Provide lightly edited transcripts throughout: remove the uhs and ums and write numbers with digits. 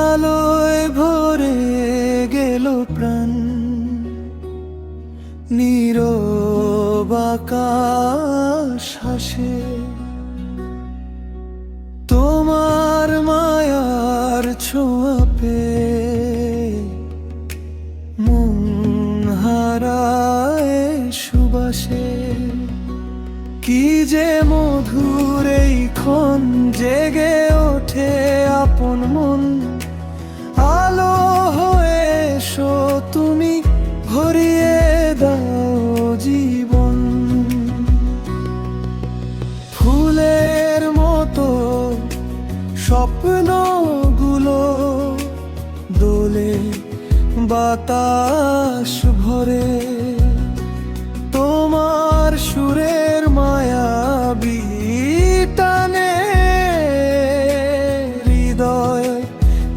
আলোয় ভরে গেল প্রাণ, নীরব আকাশ হাসে তোমার মায়ার ছোঁয়া পেয়ে, মন হারায় সুবাসে। কি যে মধুর এই ক্ষণ, জেগে ওঠে আপন মন, আলো হয়ে এসো তুমি, ভরিয়ে দাও জীবন। ফুলের মতো স্বপ্নগুলো দোলে বাতাস ভরে, তোমার সুরের মায়াবী টানে হৃদয়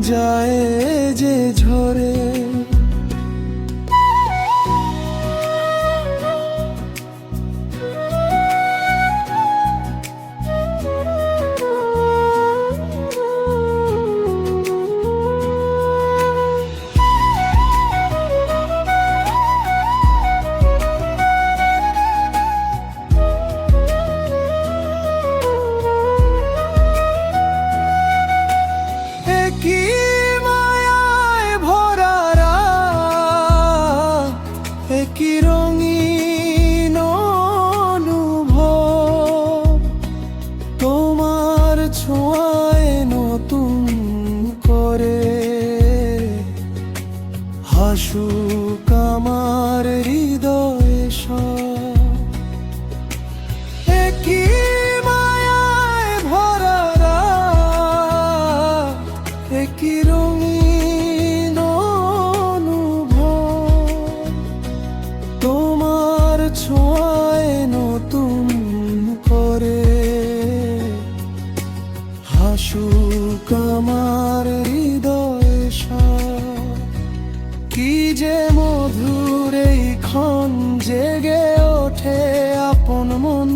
যায় যে ঝরে। কি মায়ায় ভরা রাত, কি রঙিন অনুভব, তোমার ছোঁয়ায় নতুন করে হাসুক আমার হৃদয় সব। কি মায়ায় ভরা রাত, কি রঙিন অনুভব, তোমার ছোঁয়ায় নতুন করে হাসুক আমার হৃদয় সব। কি যে মধুর এই ক্ষণ, জেগে ওঠে আপন মন,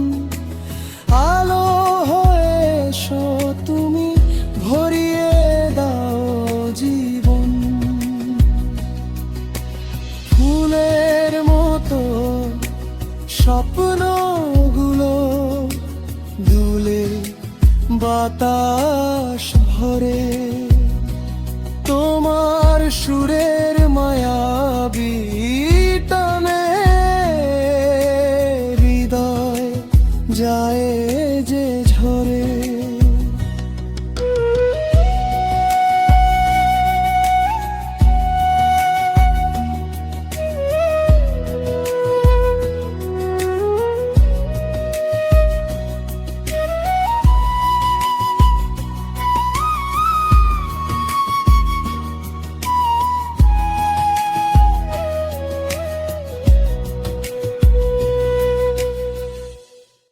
আলো হয়ে এসো তুমি, ভরিয়ে দাও জীবন। ফুলের মতো স্বপ্নগুলো দুলে বাতাস ভরে, তোমার সুরের মায়াবী